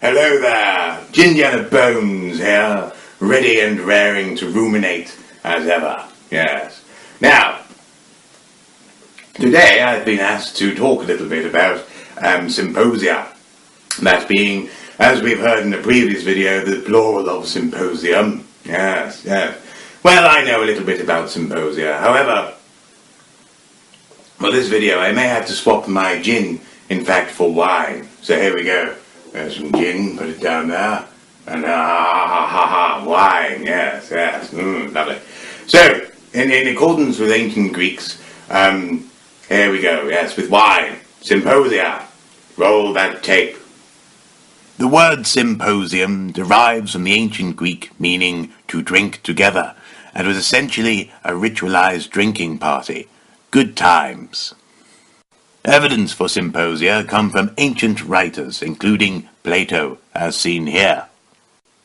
Hello there, Ginger Bones here, ready and raring to ruminate as ever. Yes. Now, today I've been asked to talk a little bit about symposia. That being, as we've heard in the previous video, the plural of symposium. Yes. Well, I know a little bit about symposia. However, for this video I may have to swap my gin, in fact, for wine. So here we go. There's some gin, put it down there. And wine, yes, lovely. So, in accordance with ancient Greeks, here we go, yes, with wine. Symposia. Roll that tape. The word symposium derives from the ancient Greek meaning to drink together, and was essentially a ritualized drinking party. Good times. Evidence for symposia come from ancient writers, including Plato, as seen here.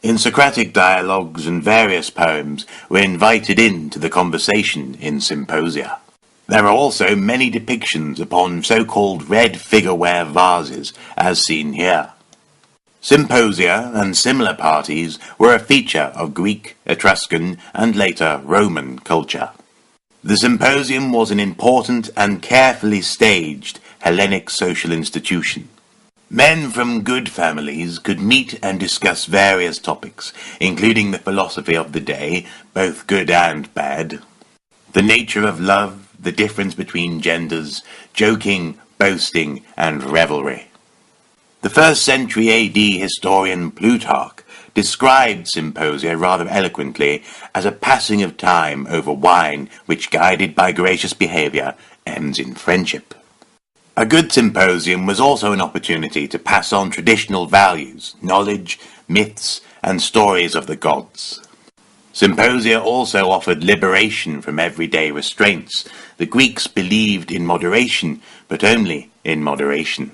In Socratic dialogues and various poems were invited into the conversation in symposia. There are also many depictions upon so-called red figureware vases, as seen here. Symposia and similar parties were a feature of Greek, Etruscan, and later Roman culture. The symposium was an important and carefully staged Hellenic social institution. Men from good families could meet and discuss various topics, including the philosophy of the day, both good and bad, the nature of love, the difference between genders, joking, boasting, and revelry. The 1st century AD historian Plutarch described symposia rather eloquently as a passing of time over wine which, guided by gracious behaviour, ends in friendship. A good symposium was also an opportunity to pass on traditional values, knowledge, myths, and stories of the gods. Symposia also offered liberation from everyday restraints. The Greeks believed in moderation, but only in moderation.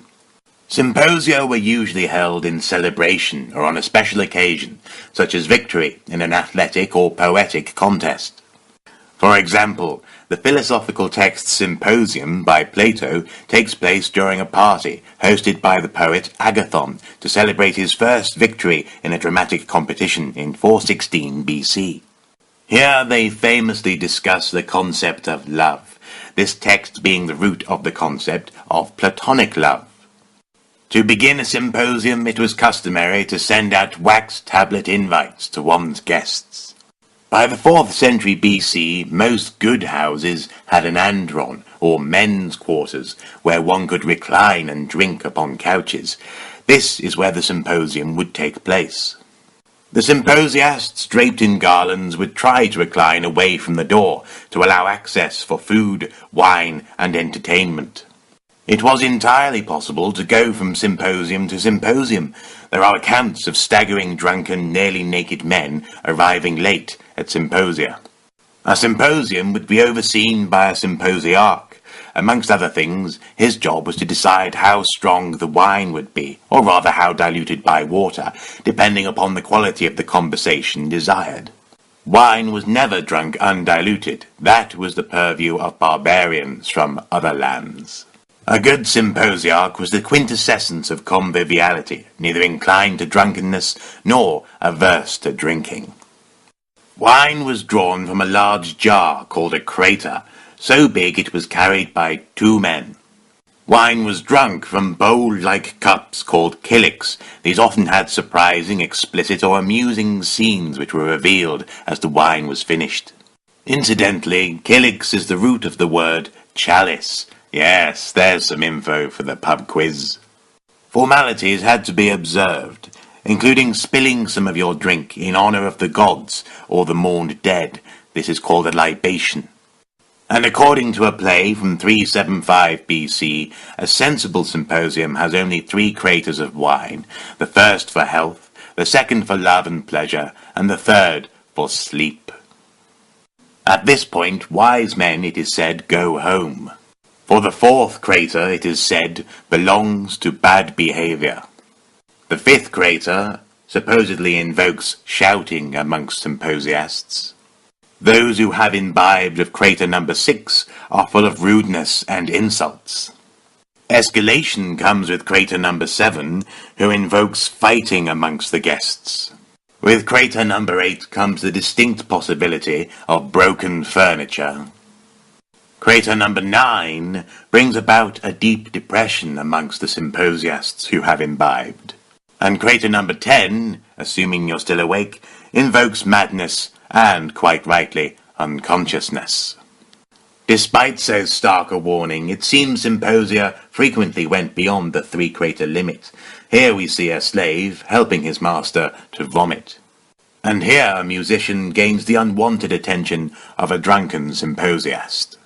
Symposia were usually held in celebration or on a special occasion, such as victory in an athletic or poetic contest. For example, the philosophical text Symposium by Plato takes place during a party hosted by the poet Agathon to celebrate his first victory in a dramatic competition in 416 BC. Here they famously discuss the concept of love, this text being the root of the concept of platonic love. To begin a symposium, it was customary to send out wax tablet invites to one's guests. By the 4th century BC, most good houses had an andron, or men's quarters, where one could recline and drink upon couches. This is where the symposium would take place. The symposiasts, draped in garlands, would try to recline away from the door to allow access for food, wine, and entertainment. It was entirely possible to go from symposium to symposium. There are accounts of staggering drunken, nearly naked men arriving late at symposia. A symposium would be overseen by a symposiarch. Amongst other things, his job was to decide how strong the wine would be, or rather how diluted by water, depending upon the quality of the conversation desired. Wine was never drunk undiluted. That was the purview of barbarians from other lands. A good symposiarch was the quintessence of conviviality, neither inclined to drunkenness nor averse to drinking. Wine was drawn from a large jar called a crater, so big it was carried by 2 men. Wine was drunk from bowl-like cups called kiliks. These often had surprising, explicit, or amusing scenes which were revealed as the wine was finished. Incidentally, kiliks is the root of the word chalice. Yes, there's some info for the pub quiz. Formalities had to be observed, including spilling some of your drink in honor of the gods or the mourned dead. This is called a libation. And according to a play from 375 BC, a sensible symposium has only 3 craters of wine, the first for health, the second for love and pleasure, and the third for sleep. At this point, wise men, it is said, go home. For the 4th crater, it is said, belongs to bad behavior. The 5th crater supposedly invokes shouting amongst symposiasts. Those who have imbibed of crater number 6 are full of rudeness and insults. Escalation comes with crater number 7, who invokes fighting amongst the guests. With crater number 8 comes the distinct possibility of broken furniture. Crater number 9 brings about a deep depression amongst the symposiasts who have imbibed. And crater number 10, assuming you're still awake, invokes madness and, quite rightly, unconsciousness. Despite so stark a warning, it seems symposia frequently went beyond the 3-crater limit. Here we see a slave helping his master to vomit. And here a musician gains the unwanted attention of a drunken symposiast.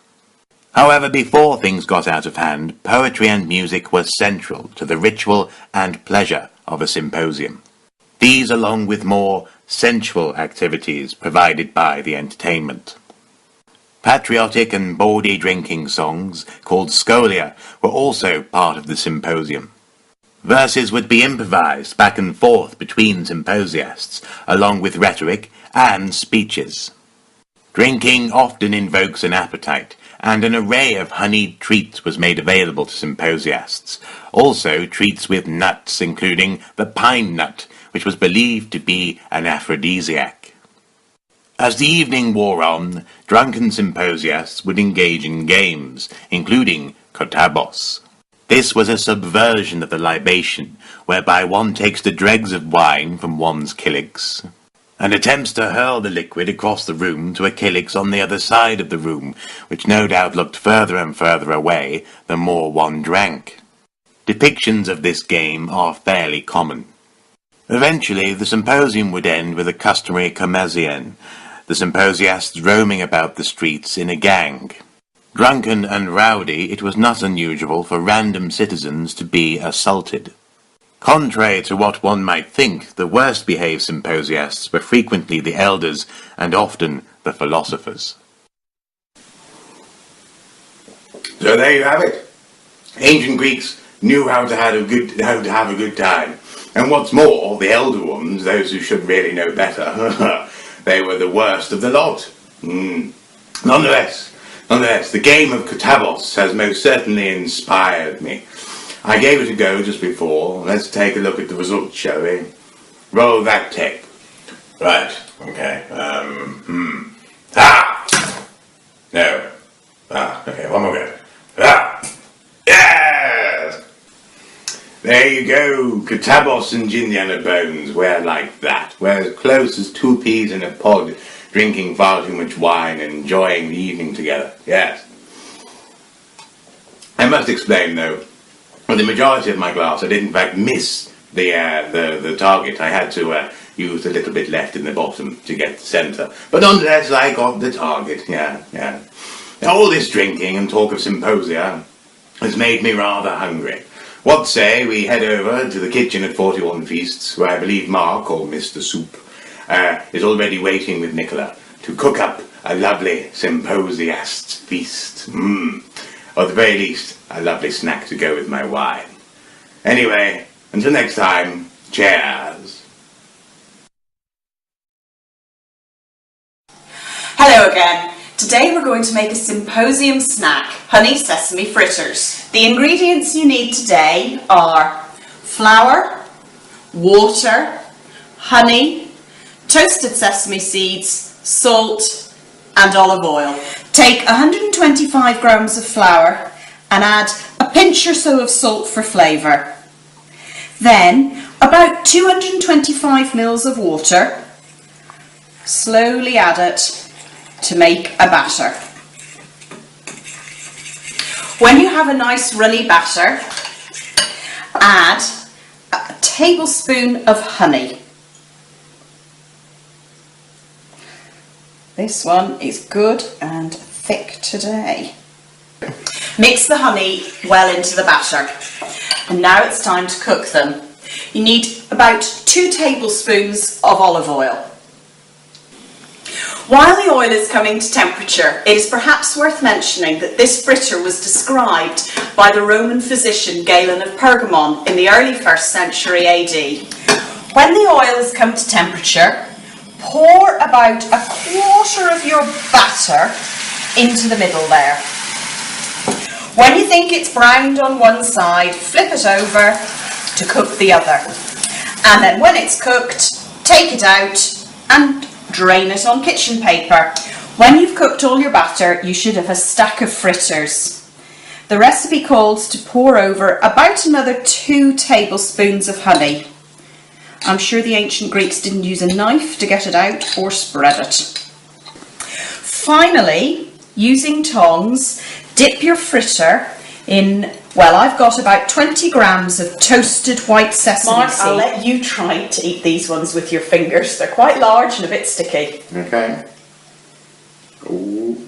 However, before things got out of hand, poetry and music were central to the ritual and pleasure of a symposium. These along with more sensual activities provided by the entertainment. Patriotic and bawdy drinking songs, called scholia, were also part of the symposium. Verses would be improvised back and forth between symposiasts, along with rhetoric and speeches. Drinking often invokes an appetite, and an array of honeyed treats was made available to symposiasts. Also treats with nuts, including the pine nut, which was believed to be an aphrodisiac. As the evening wore on, drunken symposiasts would engage in games, including kotabos. This was a subversion of the libation, whereby one takes the dregs of wine from one's kylix and attempts to hurl the liquid across the room to a kylix on the other side of the room, which no doubt looked further and further away the more one drank. Depictions of this game are fairly common. Eventually, the symposium would end with a customary commercienne, the symposiasts roaming about the streets in a gang. Drunken and rowdy, it was not unusual for random citizens to be assaulted. Contrary to what one might think, the worst-behaved symposiasts were frequently the elders and often the philosophers. So there you have it. Ancient Greeks knew how to have a good time. And what's more, the elder ones, those who should really know better, they were the worst of the lot. Nonetheless, the game of kotabos has most certainly inspired me. I gave it a go just before. Let's take a look at the results, shall we? Roll that tape. Right, okay. No. Okay, one more go. Yes! There you go. Kotabos and Indiana bones were like that. We're as close as 2 peas in a pod, drinking far too much wine and enjoying the evening together. Yes. I must explain, though, for the majority of my glass, I did in fact miss the target. I had to use a little bit left in the bottom to get the centre. But nonetheless, I got the target, yeah. Now, all this drinking and talk of symposia has made me rather hungry. What say we head over to the kitchen at 41 Feasts, where I believe Mark, or Mr. Soup, is already waiting with Nicola to cook up a lovely symposiast's feast. Or at the very least, a lovely snack to go with my wine. Anyway, until next time, cheers. Hello again. Today we're going to make a symposium snack, honey sesame fritters. The ingredients you need today are flour, water, honey, toasted sesame seeds, salt and olive oil. Take 125 grams of flour and add a pinch or so of salt for flavour. Then about 225 ml of water. Slowly add it to make a batter. When you have a nice runny batter, add a tablespoon of honey. This one is good and thick today. Mix the honey well into the batter. And now it's time to cook them. You need about 2 tablespoons of olive oil. While the oil is coming to temperature, it is perhaps worth mentioning that this fritter was described by the Roman physician Galen of Pergamon in the early 1st century AD. When the oil has come to temperature, pour about a quarter of your batter into the middle there. When you think it's browned on one side, flip it over to cook the other. And then when it's cooked, take it out and drain it on kitchen paper. When you've cooked all your batter, you should have a stack of fritters. The recipe calls to pour over about another 2 tablespoons of honey. I'm sure the ancient Greeks didn't use a knife to get it out or spread it. Finally, using tongs, dip your fritter in, well, I've got about 20 grams of toasted white sesame Mark, seed. I'll let you try to eat these ones with your fingers. They're quite large and a bit sticky. Okay. Ooh.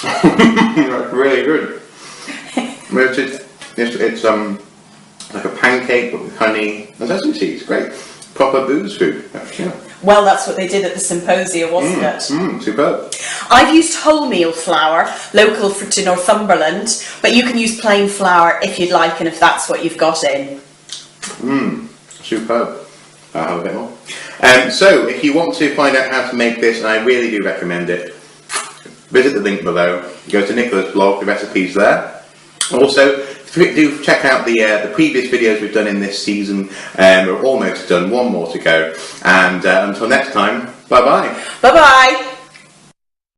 That's really good. It's like a pancake but with honey and sesame seeds. Great. Proper booze food. Yeah. Well, that's what they did at the symposia, wasn't it? Superb. I've used wholemeal flour, local to Northumberland, but you can use plain flour if you'd like and if that's what you've got in. Superb. I'll have a bit more. So, if you want to find out how to make this, and I really do recommend it, visit the link below. Go to Nicola's blog, the recipe's there. Also, do check out the previous videos we've done in this season. We're almost done, one more to go. And until next time, bye-bye. Bye-bye.